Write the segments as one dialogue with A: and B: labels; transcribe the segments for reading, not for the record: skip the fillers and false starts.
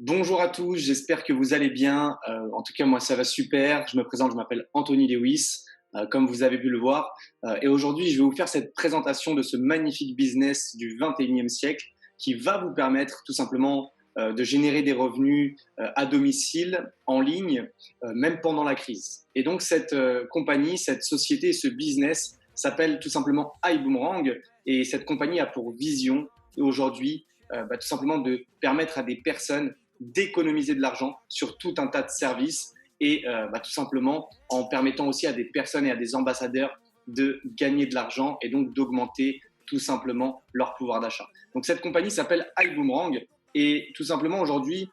A: Bonjour à tous, j'espère que vous allez bien. En tout cas, moi, ça va super. Je me présente, je m'appelle Anthony Lewis, comme vous avez pu le voir. Et aujourd'hui, je vais vous faire cette présentation de ce magnifique business du 21e siècle qui va vous permettre tout simplement de générer des revenus à domicile, en ligne, même pendant la crise. Et donc, cette compagnie, cette société, ce business s'appelle tout simplement iBoomerang. Et cette compagnie a pour vision aujourd'hui tout simplement de permettre à des personnes d'économiser de l'argent sur tout un tas de services et tout simplement en permettant aussi à des personnes et à des ambassadeurs de gagner de l'argent et donc d'augmenter tout simplement leur pouvoir d'achat. Donc cette compagnie s'appelle iBoomerang et tout simplement aujourd'hui,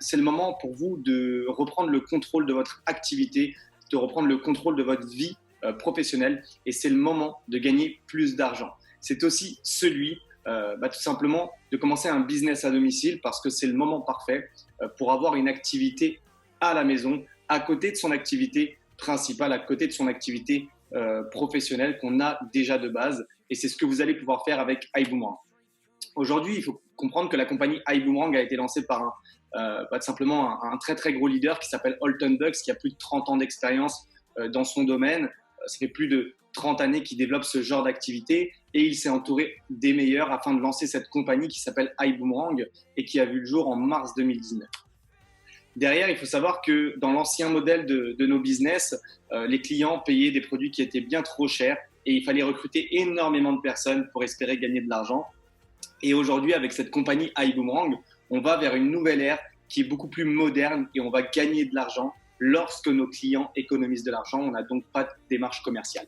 A: c'est le moment pour vous de reprendre le contrôle de votre activité, de reprendre le contrôle de votre vie professionnelle et c'est le moment de gagner plus d'argent. C'est aussi celui tout simplement de commencer un business à domicile parce que c'est le moment parfait pour avoir une activité à la maison, à côté de son activité principale, à côté de son activité professionnelle qu'on a déjà de base. Et c'est ce que vous allez pouvoir faire avec iBoomerang. Aujourd'hui, il faut comprendre que la compagnie iBoomerang a été lancée par tout simplement un très très gros leader qui s'appelle Alton Dux, qui a plus de 30 ans d'expérience dans son domaine. Ça fait plus de 30 années qu'il développe ce genre d'activité et il s'est entouré des meilleurs afin de lancer cette compagnie qui s'appelle iBoomerang et qui a vu le jour en mars 2019. Derrière, il faut savoir que dans l'ancien modèle de nos business, les clients payaient des produits qui étaient bien trop chers et il fallait recruter énormément de personnes pour espérer gagner de l'argent. Et aujourd'hui, avec cette compagnie iBoomerang, on va vers une nouvelle ère qui est beaucoup plus moderne et on va gagner de l'argent lorsque nos clients économisent de l'argent. On n'a donc pas de démarche commerciale.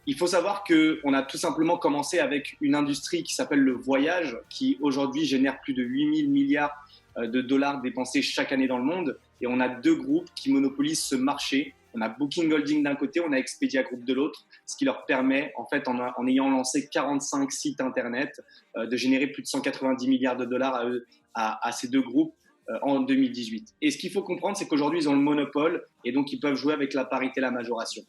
A: Il faut savoir qu'on a tout simplement commencé avec une industrie qui s'appelle le voyage, qui aujourd'hui génère plus de 8000 milliards de dollars dépensés chaque année dans le monde. Et on a deux groupes qui monopolisent ce marché. On a Booking Holding d'un côté, on a Expedia Group de l'autre, ce qui leur permet, en fait, en ayant lancé 45 sites internet, de générer plus de 190 milliards de dollars à ces deux groupes en 2018. Et ce qu'il faut comprendre, c'est qu'aujourd'hui, ils ont le monopole et donc ils peuvent jouer avec la parité et la majoration.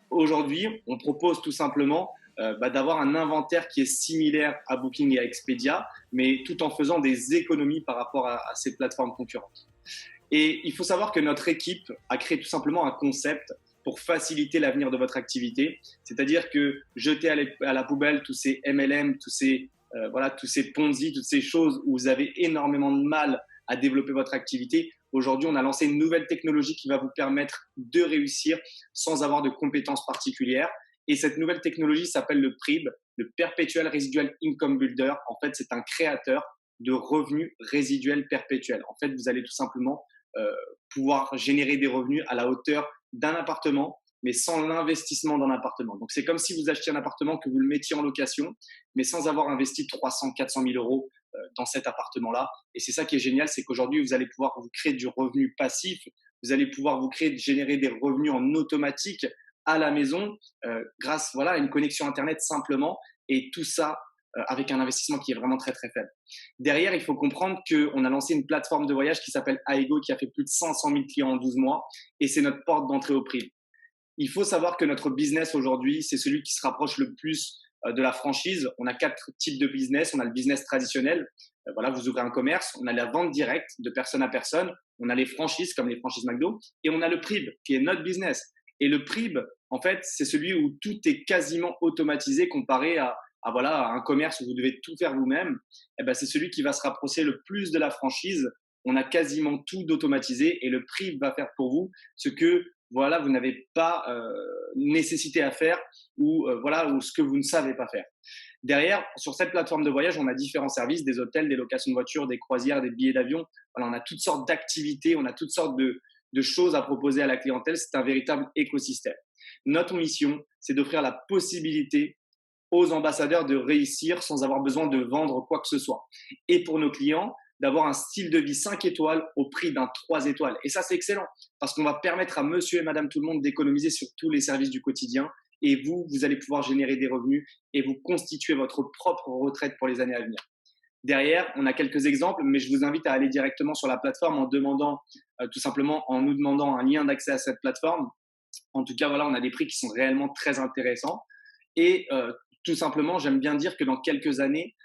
A: Aujourd'hui, on propose tout simplement d'avoir un inventaire qui est similaire à Booking et à Expedia, mais tout en faisant des économies par rapport à ces plateformes concurrentes. Et il faut savoir que notre équipe a créé tout simplement un concept pour faciliter l'avenir de votre activité, c'est-à-dire que jeter à la poubelle tous ces MLM, tous ces Ponzi, toutes ces choses où vous avez énormément de mal à développer votre activité. Aujourd'hui, on a lancé une nouvelle technologie qui va vous permettre de réussir sans avoir de compétences particulières. Et cette nouvelle technologie s'appelle le PRIB, le Perpetual Residual Income Builder. En fait, c'est un créateur de revenus résiduels perpétuels. En fait, vous allez tout simplement pouvoir générer des revenus à la hauteur d'un appartement, mais sans l'investissement d'un appartement. Donc, c'est comme si vous achetiez un appartement, que vous le mettiez en location, mais sans avoir investi 300, 400 000 euros dans cet appartement-là. Et c'est ça qui est génial, c'est qu'aujourd'hui, vous allez pouvoir vous créer du revenu passif, vous allez pouvoir générer des revenus en automatique à la maison grâce à une connexion Internet simplement, et tout ça avec un investissement qui est vraiment très très faible. Derrière, il faut comprendre qu'on a lancé une plateforme de voyage qui s'appelle Aigo, qui a fait plus de 500 000 clients en 12 mois, et c'est notre porte d'entrée au prix. Il faut savoir que notre business aujourd'hui, c'est celui qui se rapproche le plus de la franchise. On a 4 types de business. On a le business traditionnel. Vous ouvrez un commerce. On a la vente directe de personne à personne. On a les franchises comme les franchises McDo. Et on a le PRIB qui est notre business. Et le PRIB, en fait, c'est celui où tout est quasiment automatisé comparé à un commerce où vous devez tout faire vous-même. C'est celui qui va se rapprocher le plus de la franchise. On a quasiment tout d'automatisé et le PRIB va faire pour vous ce que vous n'avez pas nécessité à faire ou ce que vous ne savez pas faire. Derrière, sur cette plateforme de voyage, on a différents services, des hôtels, des locations de voitures, des croisières, des billets d'avion. On a toutes sortes d'activités, on a toutes sortes de choses à proposer à la clientèle. C'est un véritable écosystème. Notre mission, c'est d'offrir la possibilité aux ambassadeurs de réussir sans avoir besoin de vendre quoi que ce soit. Et pour nos clients, d'avoir un style de vie 5 étoiles au prix d'un 3 étoiles. Et ça, c'est excellent parce qu'on va permettre à monsieur et madame tout le monde d'économiser sur tous les services du quotidien. Et vous allez pouvoir générer des revenus et vous constituer votre propre retraite pour les années à venir. Derrière, on a quelques exemples, mais je vous invite à aller directement sur la plateforme en demandant, tout simplement en nous demandant un lien d'accès à cette plateforme. En tout cas, on a des prix qui sont réellement très intéressants. Et tout simplement, j'aime bien dire que dans quelques années,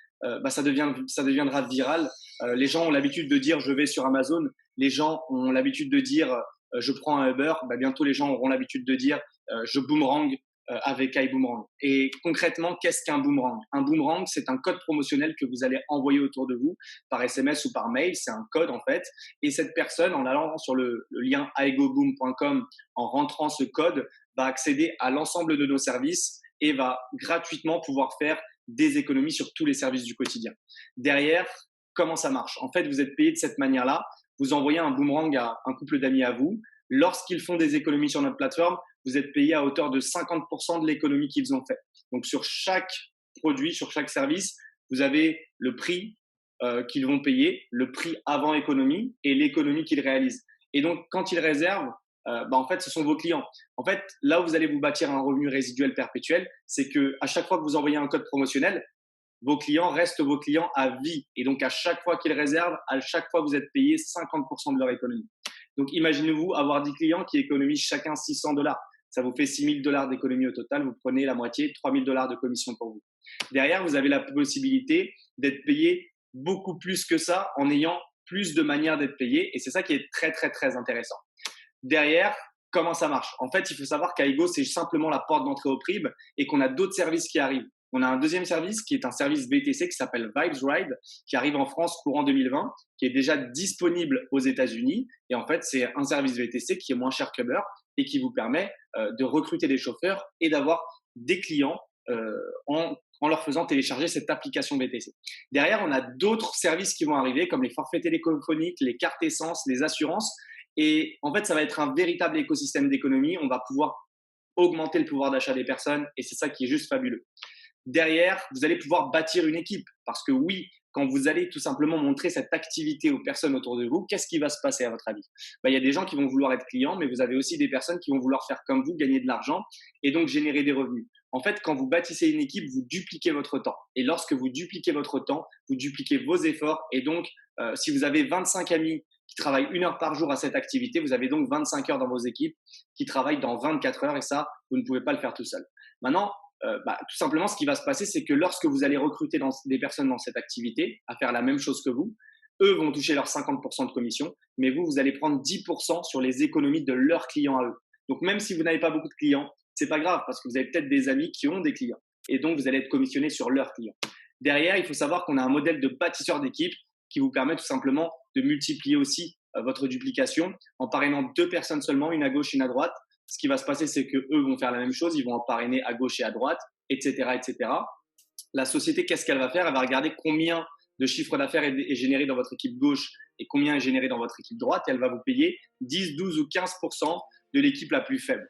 A: ça deviendra viral. Les gens ont l'habitude de dire je vais sur Amazon. Les gens ont l'habitude de dire je prends un Uber. Bientôt les gens auront l'habitude de dire je boomerang avec iBoomerang. Et concrètement, qu'est-ce qu'un boomerang? Un boomerang, c'est un code promotionnel que vous allez envoyer autour de vous par SMS ou par mail. C'est un code en fait. Et cette personne, en allant sur le lien igoboom.com, en rentrant ce code, va accéder à l'ensemble de nos services et va gratuitement pouvoir faire des économies sur tous les services du quotidien. Derrière, comment ça marche? En fait, vous êtes payé de cette manière-là. Vous envoyez un boomerang à un couple d'amis à vous. Lorsqu'ils font des économies sur notre plateforme, vous êtes payé à hauteur de 50% de l'économie qu'ils ont fait. Donc, sur chaque produit, sur chaque service, vous avez le prix qu'ils vont payer, le prix avant économie et l'économie qu'ils réalisent. Et donc, quand ils réservent, en fait, ce sont vos clients. En fait, là où vous allez vous bâtir un revenu résiduel perpétuel, c'est que à chaque fois que vous envoyez un code promotionnel, vos clients restent vos clients à vie. Et donc, à chaque fois qu'ils réservent, à chaque fois, vous êtes payé 50% de leur économie. Donc, imaginez-vous avoir 10 clients qui économisent chacun $600. Ça vous fait $6 000 d'économie au total. Vous prenez la moitié, $3 000 de commission pour vous. Derrière, vous avez la possibilité d'être payé beaucoup plus que ça en ayant plus de manières d'être payé. Et c'est ça qui est très, très, très intéressant. Derrière, comment ça marche? En fait, il faut savoir qu'Aigo, c'est simplement la porte d'entrée au PRIB et qu'on a d'autres services qui arrivent. On a un deuxième service qui est un service VTC qui s'appelle Vibes Ride, qui arrive en France courant 2020, qui est déjà disponible aux États-Unis. Et en fait, c'est un service VTC qui est moins cher que Uber et qui vous permet de recruter des chauffeurs et d'avoir des clients en leur faisant télécharger cette application VTC. Derrière, on a d'autres services qui vont arriver, comme les forfaits téléphoniques, les cartes essence, les assurances. Et en fait, ça va être un véritable écosystème d'économie. On va pouvoir augmenter le pouvoir d'achat des personnes et c'est ça qui est juste fabuleux. Derrière, vous allez pouvoir bâtir une équipe parce que oui, quand vous allez tout simplement montrer cette activité aux personnes autour de vous, qu'est-ce qui va se passer à votre avis? Il y a des gens qui vont vouloir être clients, mais vous avez aussi des personnes qui vont vouloir faire comme vous, gagner de l'argent et donc générer des revenus. En fait, quand vous bâtissez une équipe, vous dupliquez votre temps. Et lorsque vous dupliquez votre temps, vous dupliquez vos efforts. Et donc, si vous avez 25 amis qui travaillent 1 heure par jour à cette activité, vous avez donc 25 heures dans vos équipes qui travaillent dans 24 heures et ça, vous ne pouvez pas le faire tout seul. Maintenant, tout simplement, ce qui va se passer, c'est que lorsque vous allez recruter des personnes dans cette activité à faire la même chose que vous, eux vont toucher leurs 50% de commission, mais vous allez prendre 10% sur les économies de leurs clients à eux. Donc, même si vous n'avez pas beaucoup de clients, c'est pas grave parce que vous avez peut-être des amis qui ont des clients et donc vous allez être commissionné sur leurs clients. Derrière, il faut savoir qu'on a un modèle de bâtisseur d'équipe qui vous permet tout simplement de multiplier aussi votre duplication en parrainant 2 personnes seulement, une à gauche, une à droite. Ce qui va se passer, c'est qu'eux vont faire la même chose, ils vont en parrainer à gauche et à droite, etc., etc. La société, qu'est-ce qu'elle va faire? Elle va regarder combien de chiffre d'affaires est généré dans votre équipe gauche et combien est généré dans votre équipe droite. Et elle va vous payer 10, 12 ou 15% de l'équipe la plus faible.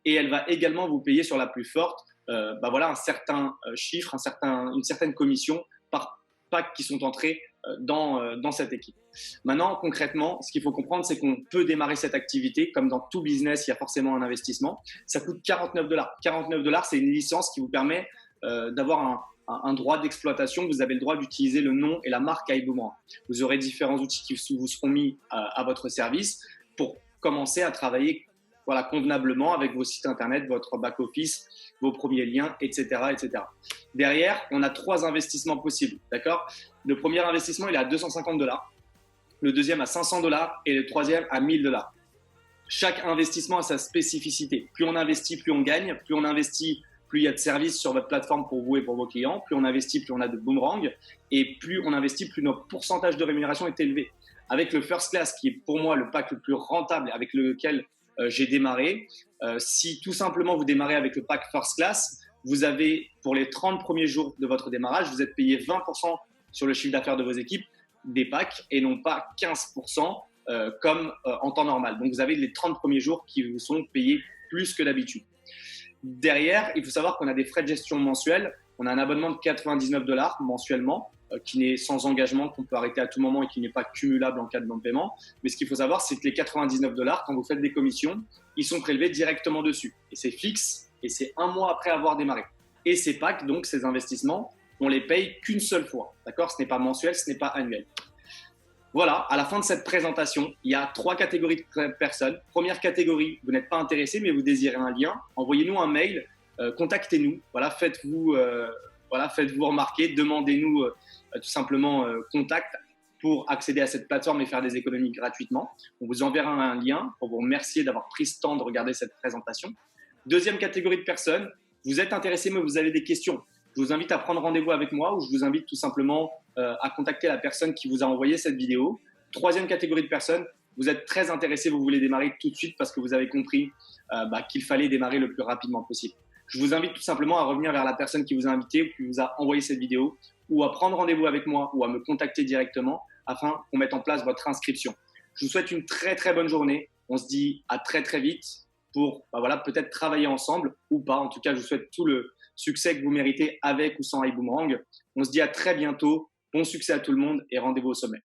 A: Et elle va également vous payer sur la plus forte un certain chiffre, une certaine commission par pack qui sont entrés dans cette équipe. Maintenant, concrètement, ce qu'il faut comprendre, c'est qu'on peut démarrer cette activité. Comme dans tout business, il y a forcément un investissement. Ça coûte $49. $49, c'est une licence qui vous permet d'avoir un droit d'exploitation. Vous avez le droit d'utiliser le nom et la marque iBoomerang. Vous aurez différents outils qui vous seront mis à votre service pour commencer à travailler convenablement avec vos sites internet, votre back-office, vos premiers liens, etc., etc. Derrière, on a 3 investissements possibles, d'accord? Le premier investissement, il est à $250, le deuxième à $500 et le troisième à $1000. Chaque investissement a sa spécificité. Plus on investit, plus on gagne. Plus on investit, plus il y a de services sur votre plateforme pour vous et pour vos clients. Plus on investit, plus on a de boomerang. Et plus on investit, plus notre pourcentage de rémunération est élevé. Avec le First Class, qui est pour moi le pack le plus rentable avec lequel j'ai démarré, si tout simplement vous démarrez avec le pack First Class, vous avez pour les 30 premiers jours de votre démarrage, vous êtes payé 20% sur le chiffre d'affaires de vos équipes des packs et non pas 15% comme en temps normal. Donc vous avez les 30 premiers jours qui vous sont payés plus que d'habitude. Derrière, il faut savoir qu'on a des frais de gestion mensuels. On a un abonnement de $99 mensuellement qui n'est sans engagement, qu'on peut arrêter à tout moment et qui n'est pas cumulable en cas de non-paiement. Mais ce qu'il faut savoir, c'est que les $99, quand vous faites des commissions, ils sont prélevés directement dessus. Et c'est fixe et c'est 1 mois après avoir démarré. Et ces packs, donc ces investissements, on les paye qu'une seule fois. D'accord? Ce n'est pas mensuel, ce n'est pas annuel. Voilà, à la fin de cette présentation, il y a 3 catégories de personnes. Première catégorie, vous n'êtes pas intéressé, mais vous désirez un lien. Envoyez-nous un mail, contactez-nous. Voilà, faites-vous remarquer, demandez-nous tout simplement contact pour accéder à cette plateforme et faire des économies gratuitement. On vous enverra un lien pour vous remercier d'avoir pris ce temps de regarder cette présentation. Deuxième catégorie de personnes, vous êtes intéressé mais vous avez des questions. Je vous invite à prendre rendez-vous avec moi ou je vous invite tout simplement à contacter la personne qui vous a envoyé cette vidéo. Troisième catégorie de personnes, vous êtes très intéressé, vous voulez démarrer tout de suite parce que vous avez compris qu'il fallait démarrer le plus rapidement possible. Je vous invite tout simplement à revenir vers la personne qui vous a invité ou qui vous a envoyé cette vidéo ou à prendre rendez-vous avec moi ou à me contacter directement afin qu'on mette en place votre inscription. Je vous souhaite une très très bonne journée. On se dit à très très vite pour peut-être travailler ensemble ou pas. En tout cas, je vous souhaite tout le succès que vous méritez avec ou sans iBoomerang. On se dit à très bientôt. Bon succès à tout le monde et rendez-vous au sommet.